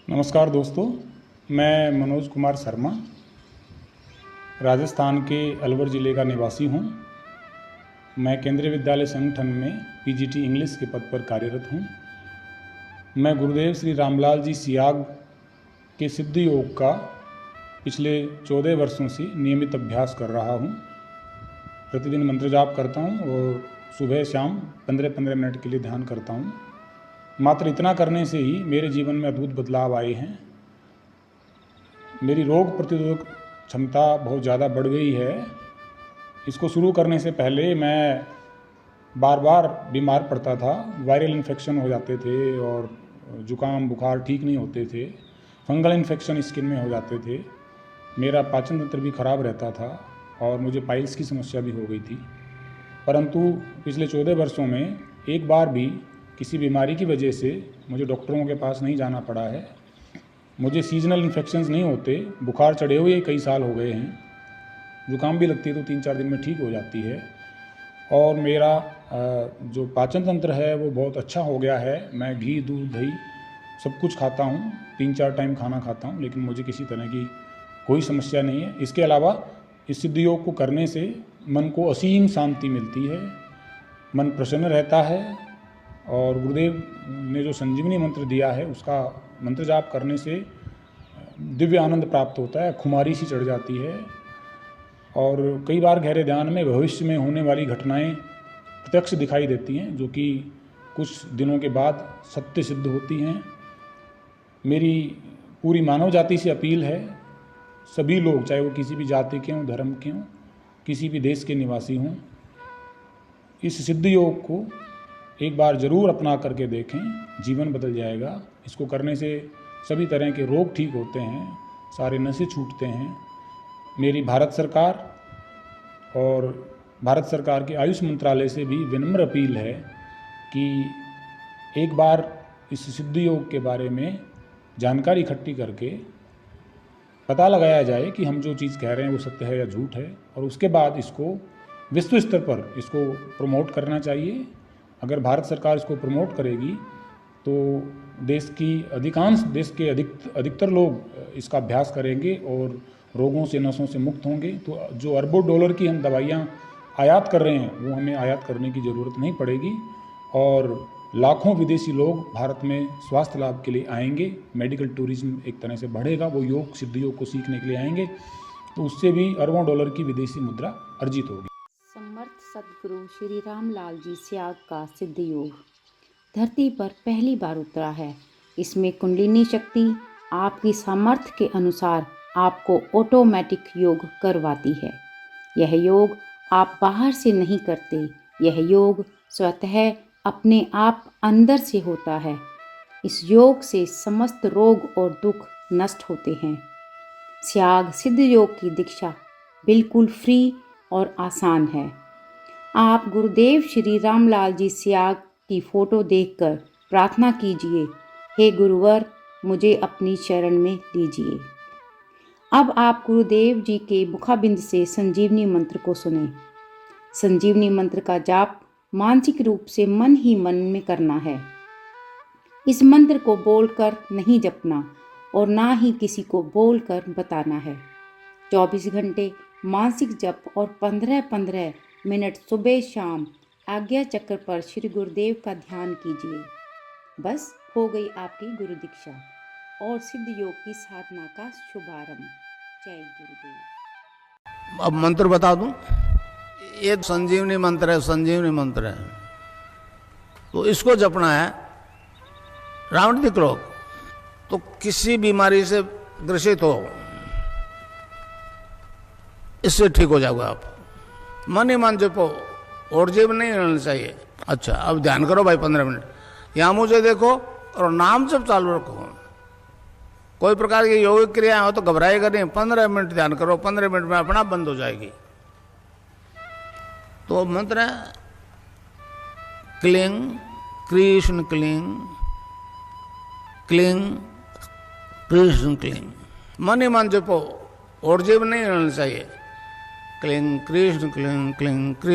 नमस्कार दोस्तों, मैं मनोज कुमार शर्मा राजस्थान के अलवर ज़िले का निवासी हूँ। मैं केंद्रीय विद्यालय संगठन में पीजीटी इंग्लिश के पद पर कार्यरत हूँ। मैं गुरुदेव श्री रामलाल जी सियाग के सिद्ध योग का पिछले 14 वर्षों से नियमित अभ्यास कर रहा हूँ। प्रतिदिन मंत्र जाप करता हूँ और सुबह शाम 15-15 मिनट के लिए ध्यान करता हूँ। मात्र इतना करने से ही मेरे जीवन में अद्भुत बदलाव आए हैं। मेरी रोग प्रतिरोधक क्षमता बहुत ज़्यादा बढ़ गई है। इसको शुरू करने से पहले मैं बार बार बीमार पड़ता था। वायरल इन्फेक्शन हो जाते थे और जुकाम बुखार ठीक नहीं होते थे। फंगल इन्फेक्शन स्किन में हो जाते थे। मेरा पाचन तंत्र भी खराब रहता था और मुझे पाइल्स की समस्या भी हो गई थी। परंतु पिछले 14 वर्षों में एक बार भी किसी बीमारी की वजह से मुझे डॉक्टरों के पास नहीं जाना पड़ा है। मुझे सीजनल इन्फेक्शंस नहीं होते। बुखार चढ़े हुए कई साल हो गए हैं। जुकाम भी लगती है तो 3-4 दिन में ठीक हो जाती है। और मेरा जो पाचन तंत्र है वो बहुत अच्छा हो गया है। मैं घी दूध दही सब कुछ खाता हूँ, 3-4 टाइम खाना खाता हूँ, लेकिन मुझे किसी तरह की कोई समस्या नहीं है। इसके अलावा इस सिद्ध योग को करने से मन को असीम शांति मिलती है, मन प्रसन्न रहता है। और गुरुदेव ने जो संजीवनी मंत्र दिया है उसका मंत्र जाप करने से दिव्य आनंद प्राप्त होता है, खुमारी सी चढ़ जाती है। और कई बार गहरे ध्यान में भविष्य में होने वाली घटनाएं प्रत्यक्ष दिखाई देती हैं, जो कि कुछ दिनों के बाद सत्य सिद्ध होती हैं। मेरी पूरी मानव जाति से अपील है, सभी लोग चाहे वो किसी भी जाति के हों, धर्म के हों, किसी भी देश के निवासी हों, इस सिद्ध योग को एक बार ज़रूर अपना करके देखें, जीवन बदल जाएगा। इसको करने से सभी तरह के रोग ठीक होते हैं, सारे नशे छूटते हैं। मेरी भारत सरकार और भारत सरकार के आयुष मंत्रालय से भी विनम्र अपील है कि एक बार इस सिद्ध योग के बारे में जानकारी इकट्ठी करके पता लगाया जाए कि हम जो चीज़ कह रहे हैं वो सत्य है या झूठ है, और उसके बाद इसको विश्व स्तर पर इसको प्रमोट करना चाहिए। अगर भारत सरकार इसको प्रमोट करेगी तो देश के अधिकतर लोग इसका अभ्यास करेंगे और रोगों से नसों से मुक्त होंगे। तो जो अरबों डॉलर की हम दवाइयाँ आयात कर रहे हैं वो हमें आयात करने की ज़रूरत नहीं पड़ेगी और लाखों विदेशी लोग भारत में स्वास्थ्य लाभ के लिए आएंगे। मेडिकल टूरिज्म एक तरह से बढ़ेगा। वो योग सिद्ध योग को सीखने के लिए आएंगे, तो उससे भी अरबों डॉलर की विदेशी मुद्रा अर्जित होगी। समर्थ सदगुरु श्री रामलाल जी सियाग का सिद्ध योग धरती पर पहली बार उतरा है। इसमें कुंडलिनी शक्ति आपकी सामर्थ्य के अनुसार आपको ऑटोमेटिक योग करवाती है। यह योग आप बाहर से नहीं करते, यह योग स्वतः अपने आप अंदर से होता है। इस योग से समस्त रोग और दुख नष्ट होते हैं। सियाग सिद्ध योग की दीक्षा बिल्कुल फ्री और आसान है। आप गुरुदेव श्री रामलाल जी सियाग की फ़ोटो देखकर प्रार्थना कीजिए, हे गुरुवर मुझे अपनी शरण में लीजिए। अब आप गुरुदेव जी के मुखाबिंद से संजीवनी मंत्र को सुनें। संजीवनी मंत्र का जाप मानसिक रूप से मन ही मन में करना है। इस मंत्र को बोलकर नहीं जपना और ना ही किसी को बोलकर बताना है। 24 घंटे मानसिक जप और 15-15 मिनट सुबह शाम आज्ञा चक्र पर श्री गुरुदेव का ध्यान कीजिए। बस हो गई आपकी गुरु दीक्षा और सिद्ध योग की साधना का शुभारंभ। जय गुरुदेव। अब मंत्र बता दूं, ये संजीवनी मंत्र है, संजीवनी मंत्र है। तो इसको जपना है। रावणिक रोग तो किसी बीमारी से ग्रसित हो, इससे ठीक हो जाओगे आप। मन ही मन जपो और जीव नहीं रहना चाहिए। अच्छा, अब ध्यान करो भाई 15 मिनट। यहाँ मुझे देखो और नाम जप चालू रखो। कोई प्रकार की योगिक क्रिया हो तो घबराएगा नहीं। 15 मिनट ध्यान करो, 15 मिनट में अपना बंद हो जाएगी। तो मंत्र है cling Krishna cling, cling Krishna cling. मन ही मन जपो और जीव नहीं रहना चाहिए। क्लीं कृष्ण क्लीं क्लीं कृष्ण क्लीं क्लीं कृष्ण क्लीं क्लीं कृष्ण क्लीं क्लीं कृष्ण क्लीं क्लीं कृष्ण क्लीं क्लीं कृष्ण क्लीं क्लीं कृष्ण क्लीं क्लीं कृष्ण क्लीं कृष्ण क्लीं क्लीं कृष्ण क्लीं क्लीं कृष्ण क्लीं क्लीं कृष्ण क्लीं क्लीं कृष्ण क्लीं क्लीं कृष्ण क्लीं क्लीं कृष्ण क्लीं कृष्ण क्लीं क्लीं कृष्ण क्लीं क्लीं कृष्ण क्लीं क्लीं कृष्ण क्लीं क्लीं कृष्ण क्लीं क्लीं कृष्ण क्लीं क्लीं कृष्ण क्लीं कृष्ण क्लीं क्लीं कृष्ण क्लीं क्लीं कृष्ण क्लीं क्लीं कृष्ण क्लीं क्लीं कृष्ण क्लीं क्लीं कृष्ण क्लीं क्लीं कृष्ण क्लीं कृष्ण क्लीं क्लीं कृष्ण क्लीं क्लीं कृष्ण क्लीं क्लीं कृष्ण क्लीं क्लीं कृष्ण क्लीं क्लीं कृष्ण क्लीं क्लीं कृष्ण क्लीं कृष्ण क्लीं क्लीं कृष्ण क्लीं क्लीं कृष्ण क्लीं क्लीं कृष्ण क्लीं क्लीं कृष्ण क्लीं क्लीं कृष्ण क्लीं क्लीं कृष्ण क्लीं कृष्ण क्लीं क्लीं कृष्ण क्लीं क्लीं कृष्ण क्लीं क्लीं कृष्ण क्लीं क्लीं कृष्ण क्लीं क्लीं कृष्ण क्लीं क्लीं कृष्ण क्लीं कृष्ण क्लीं क्लीं कृष्ण क्लीं क्लीं कृष्ण क्लीं क्लीं कृष्ण क्लीं क्लीं कृष्ण क्लीं क्लीं कृष्ण क्लीं क्लीं कृष्ण क्लीं कृष्ण क्लीं क्लीं कृष्ण क्लीं क्लीं कृष्ण क्लीं क्लीं कृष्ण क्लीं क्लीं कृष्ण क्लीं क्लीं कृष्ण क्लीं क्लीं कृष्ण क्लीं कृष्ण क्लीं क्लीं कृष्ण क्लीं क्लीं कृष्ण क्लीं क्लीं कृष्ण क्लीं क्लीं कृष्ण क्लीं क्लीं कृष्ण क्लीं क्लीं कृष्ण क्लीं कृष्ण क्लीं क्लीं कृष्ण क्लीं क्लीं कृष्ण क्लीं क्लीं कृष्ण क्लीं क्लीं कृष्ण क्लीं क्लीं कृष्ण क्लीं क्लीं कृष्ण क्लीं कृष्ण क्लीं क्लीं कृष्ण क्लीं क्लीं कृष्ण क्लीं क्लीं कृष्ण क्लीं क्लीं कृष्ण क्लीं क्लीं कृष्ण क्लीं क्लीं कृष्ण क्लीं कृष्ण क्लीं क्लीं कृष्ण क्लीं क्लीं कृष्ण क्लीं क्लीं कृष्ण क्लीं क्लीं कृष्ण क्लीं क्लीं कृष्ण क्लीं क्लीं कृष्ण क्लीं कृष्ण क्लीं क्लीं कृष्ण क्लीं क्लीं कृष्ण क्लीं क्लीं कृष्ण क्लीं क्लीं कृष्ण क्लीं क्लीं कृष्ण क्लीं क्लीं कृष्ण क्लीं कृष्ण क्लीं क्लीं कृष्ण क्लीं क्लीं कृष्ण क्लीं क्लीं कृष्ण क्लीं क्लीं कृष्ण क्लीं क्लीं कृष्ण क्लीं क्लीं कृष्ण क्लीं कृष्ण क्लीं क्लीं कृष्ण क्लीं क्लीं कृष्ण क्लीं क्लीं कृष्ण क्लीं क्लीं कृष्ण क्लीं क्लीं कृष्ण क्लीं क्लीं कृष्ण क्लीं कृष्ण क्लीं क्लीं कृष्ण क्लीं क्लीं कृष्ण क्लीं क्लीं कृष्ण क्लीं क्लीं कृष्ण क्लीं क्लीं कृष्ण क्लीं क्लीं कृष्ण क्लीं कृष्ण क्लीं क्लीं कृष्ण क्लीं क्लीं कृष्ण क्लीं क्लीं कृष्ण क्लीं क्लीं कृष्ण क्लीं क्लीं कृष्ण क्लीं क्लीं कृष्ण क्लीं कृष्ण क्लीं क्लीं कृष्ण क्लीं क्लीं कृष्ण क्लीं क्लीं कृष्ण क्लीं क्लीं कृष्ण क्लीं क्लीं कृष्ण क्लीं क्लीं कृष्ण क्लीं कृष्ण क्लीं क्लीं कृष्ण क्लीं क्लीं कृष्ण क्लीं क्लीं कृष्ण क्लीं क्लीं कृष्ण क्लीं क्लीं कृष्ण क्लीं क्लीं कृष्ण क्लीं कृष्ण क्लीं क्लीं कृष्ण क्लीं क्लीं कृष्ण क्लीं क्लीं कृष्ण क्लीं क्लीं कृष्ण क्लीं क्लीं कृष्ण क्लीं क्लीं कृष्ण क्लीं कृष्ण क्लीं क्लीं कृष्ण क्लीं क्लीं कृष्ण क्लीं क्लीं कृष्ण क्लीं क्लीं कृष्ण क्लीं क्लीं कृष्ण क्लीं क्लीं कृष्ण क्लीं कृष्ण क्लीं क्लीं कृष्ण क्लीं क्लीं कृष्ण क्लीं क्लीं कृष्ण क्लीं क्लीं कृष्ण क्लीं क्लीं कृष्ण क्लीं क्लीं कृष्ण क्लीं कृष्ण क्लीं क्लीं कृष्ण क्लीं क्लीं कृष्ण क्लीं क्लीं कृष्ण क्लीं क्लीं कृष्ण क्लीं क्लीं कृष्ण क्लीं क्लीं कृष्ण क्लीं कृष्ण क्लीं क्लीं कृष्ण क्लीं क्लीं कृष्ण क्लीं क्लीं कृष्ण क्लीं क्लीं कृष्ण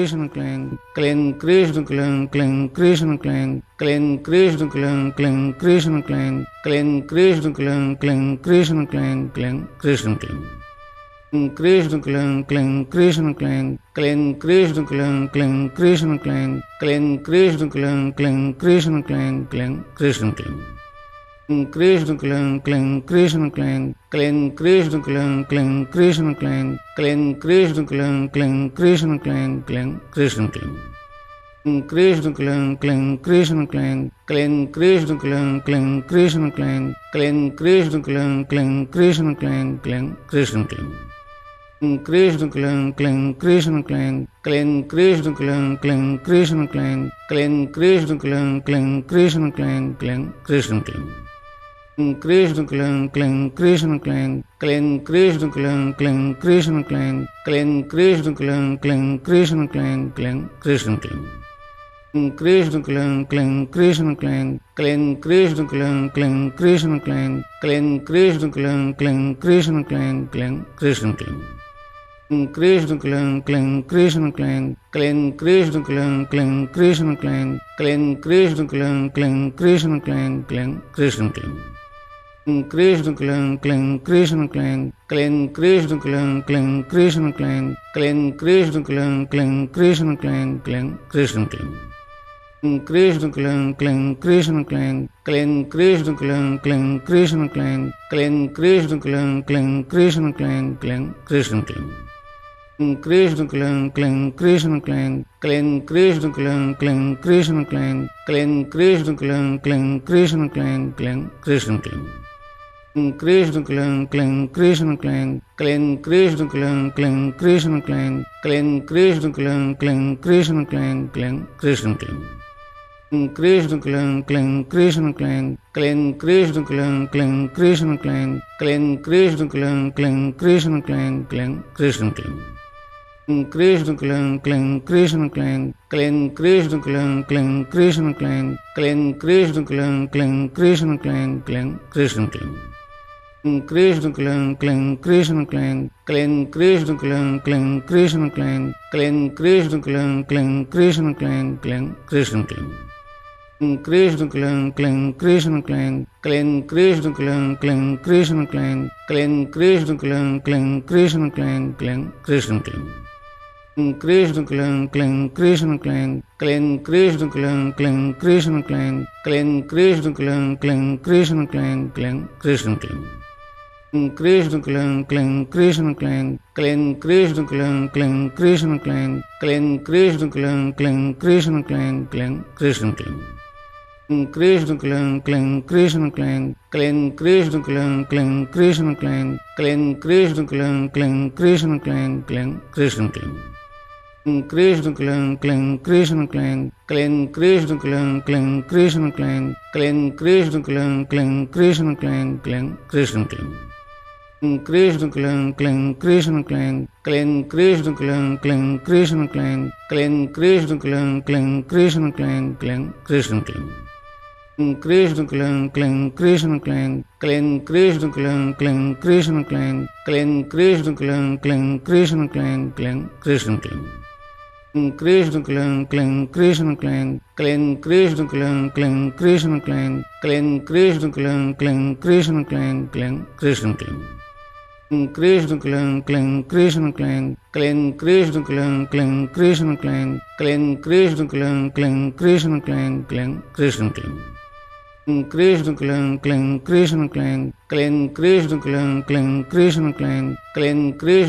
क्लीं क्लीं कृष्ण क्लीं क्लीं कृष्ण क्लीं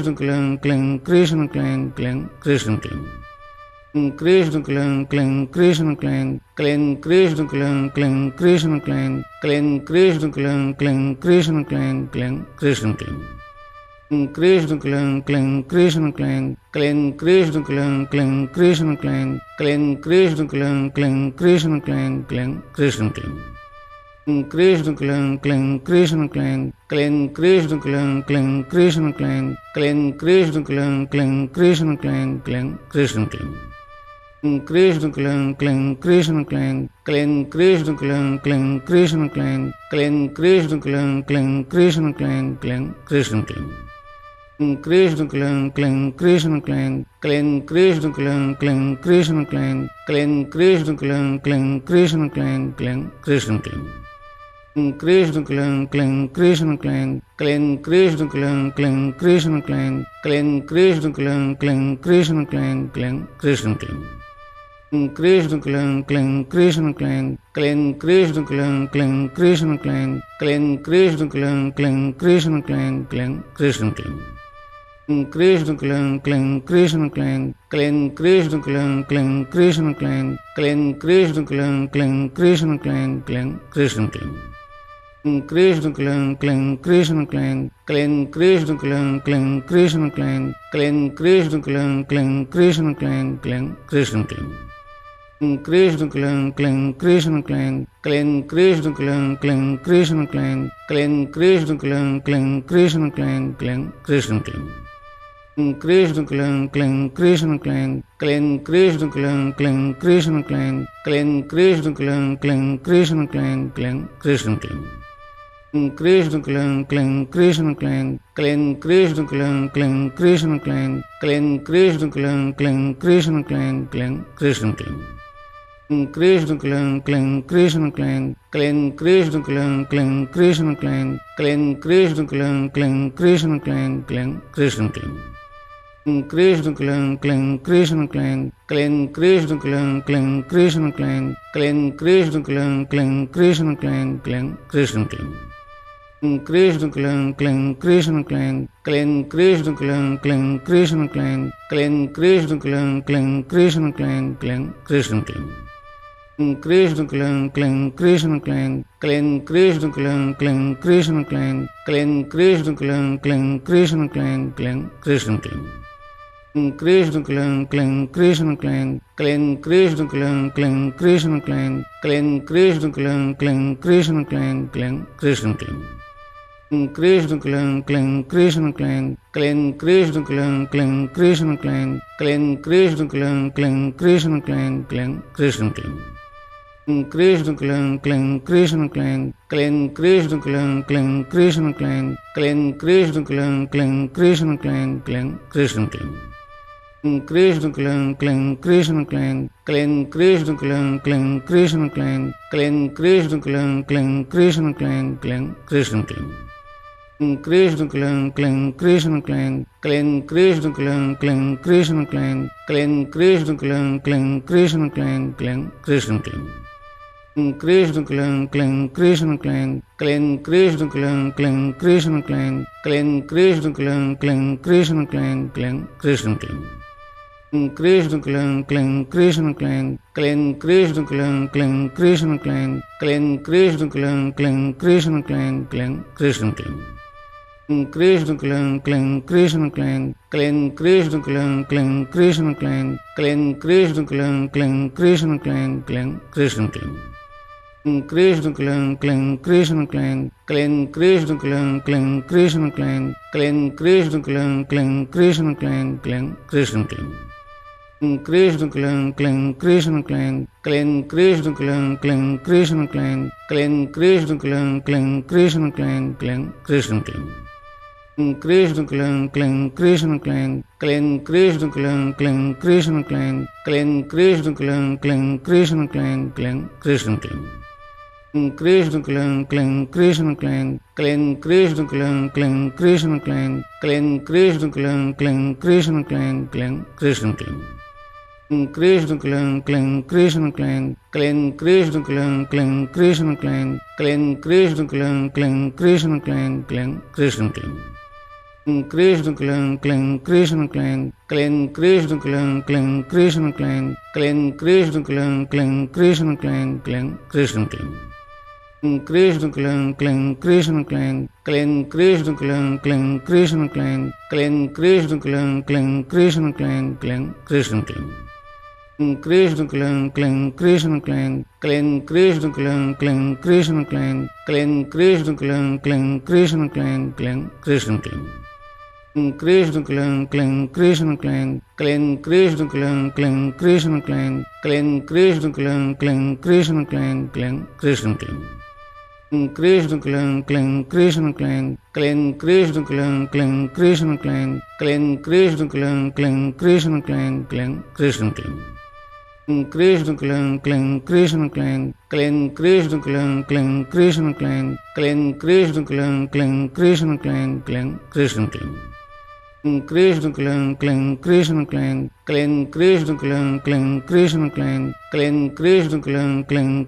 कृष्ण क्लीं क्लीं कृष्ण क्लीं क्लीं कृष्ण क्लीं क्लीं कृष्ण क्लीं क्लीं कृष्ण क्लीं क्लीं कृष्ण क्लीं क्लीं कृष्ण क्लीं कृष्ण क्लीं क्लीं कृष्ण क्लीं क्लीं कृष्ण क्लीं क्लीं कृष्ण क्लीं क्लीं कृष्ण क्लीं क्लीं कृष्ण क्लीं क्लीं कृष्ण क्लीं कृष्ण क्लीं क्लीं कृष्ण क्लीं क्लीं कृष्ण क्लीं क्लीं कृष्ण क्लीं क्लीं कृष्ण क्लीं क्लीं कृष्ण क्लीं क्लीं कृष्ण क्लीं कृष्ण क्लीं क्लीं कृष्ण क्लीं क्लीं कृष्ण क्लीं क्लीं कृष्ण क्लीं क्लीं कृष्ण क्लीं क्लीं कृष्ण क्लीं क्लीं कृष्ण क्लीं Krishna Kling Kling Krishna Kling Kling Krishna Kling Kling Krishna Kling Kling Krishna Kling Kling Krishna Kling Kling Krishna Kling Krishna Kling Kling Krishna Kling Kling Krishna Kling Kling Krishna Kling Kling Krishna Kling Kling Krishna Kling Kling Krishna Kling Krishna Kling Kling Krishna Kling Kling Krishna Kling Kling Krishna Kling Kling Krishna Kling Kling Krishna Kling Kling Krishna Kling Krishna Kling Kling Krishna Kling Kling Krishna Kling Kling Krishna Kling Kling Krishna Kling Kling Krishna Kling Kling Krishna Kling Krishna Kling Kling Krishna Kling Kling Krishna Kling Kling Krishna Kling Kling Krishna Kling Kling Krishna Kling Kling Krishna Kling Krishna Kling Kling Krishna Kling Kling Krishna Kling Kling Krishna Kling Kling Krishna Kling Kling Krishna Kling Kling Krishna Kling Krishna Kling Kling Krishna Kling Kling Krishna Kling Kling Krishna Kling Kling Krishna Kling Kling Krishna Kling Kling Krishna Kling Krishna Kling Kling Krishna Kling Kling Krishna Kling Kling Krishna Kling Kling Krishna Kling Kling Krishna Kling Kling Krishna Kling Krishna Kling Kling Krishna Kling Kling Krishna Kling Kling Krishna Kling Kling Krishna Kling Kling Krishna Kling Kling Krishna Kling Krishna Kling Kling Krishna Kling Kling Krishna Kling Kling Krishna Kling Kling Krishna Kling Kling Krishna Kling Kling Krishna Kling Krishna Kling Kling Krishna Kling Kling Krishna Kling Kling Krishna Kling Kling Krishna Kling Kling Krishna Kling Kling Krishna Kling Krishna Kling Kling Krishna Kling Kling Krishna Kling Kling Krishna Kling Kling Krishna Kling Kling Krishna Kling Kling Krishna Kling Krishna Kling Kling Krishna Kling Kling Krishna Kling Kling Krishna Kling Kling Krishna Kling Kling Krishna Kling Kling Krishna Kling Krishna Kling Kling Krishna Kling Kling Krishna Kling Kling Krishna Kling Kling Krishna Kling Kling Krishna Kling Kling Krishna Kling Krishna Kling Kling Krishna Kling Kling Krishna Kling Kling Krishna Kling Kling Krishna Kling Kling Krishna Kling Kling Krishna Kling Krishna Kling Kling Krishna Kling Kling Krishna Kling Kling Krishna Kling Kling Krishna Kling Kling Krishna Kling Kling Krishna Kling Krishna Kling Kling Krishna Kling Kling Krishna Kling Kling Krishna Kling Kling Krishna Kling Kling Krishna Kling Kling Krishna Kling Krishna Kling Kling Krishna Kling Kling Krishna Kling Kling Krishna Kling Kling Krishna Kling Kling Krishna Kling Kling Krishna Kling Krishna Kling Kling Krishna Kling Kling Krishna Kling Kling Krishna Kling Kling Krishna Kling Kling Krishna Kling Kling Krishna Kling Krishna Kling Kling Krishna Kling Kling Krishna Kling Kling Krishna Kling Kling Krishna Kling Kling Krishna Kling Kling Krishna Kling Krishna Kling Kling Krishna Kling Kling Krishna Kling Kling Krishna Kling Kling Krishna Kling Kling Krishna Kling Kling Krishna Kling Krishna Kling Kling Krishna Kling Kling Krishna Kling Kling Krishna Kling Kling Krishna Kling Kling Krishna Kling Kling Krishna Kling Krishna Kling Kling Krishna Kling Kling Krishna Kling Kling Krishna Kling Kling Krishna Kling Kling Krishna Kling Kling Krishna Kling Krishna Kling Kling Krishna Kling Kling Krishna Kling Kling Krishna Kling Kling Krishna Kling Kling Krishna Kling Kling Krishna Kling Krishna Kling Kling Krishna Kling Kling Krishna Kling Kling Krishna Kling Kling Krishna Kling Kling Krishna Kling Kling Krishna Kling Krishna Kling Kling Krishna Kling Kling Krishna Kling Kling Krishna Kling Kling Krishna Kling Kling Krishna Kling Kling Krishna Kling Krishna Kling Kling Krishna Kling Kling Krishna Kling Kling Krishna Kling Kling Krishna Kling Kling Krishna Kling Kling Krishna Kling Krishna Kling Kling Krishna Kling Kling Krishna Kling Kling Krishna Kling Kling Krishna Kling Kling Krishna Kling Kling Krishna Kling Krishna Kling Kling Krishna Kling Kling Krishna Kling Kling Krishna Kling Kling Krishna Kling Kling Krishna Kling Kling Krishna Kling Krishna क्लीं क्लीं कृष्ण क्लीं क्लीं कृष्ण क्लीं क्लीं कृष्ण क्लीं क्लीं कृष्ण क्लीं क्लीं कृष्ण क्लीं क्लीं कृष्ण क्लीं कृष्ण क्लीं क्लीं कृष्ण क्लीं क्लीं कृष्ण क्लीं क्लीं कृष्ण क्लीं क्लीं कृष्ण क्लीं क्लीं कृष्ण क्लीं क्लीं कृष्ण क्लीं कृष्ण क्लीं क्लीं कृष्ण क्लीं क्लीं कृष्ण क्लीं क्लीं कृष्ण क्लीं क्लीं कृष्ण क्लीं क्लीं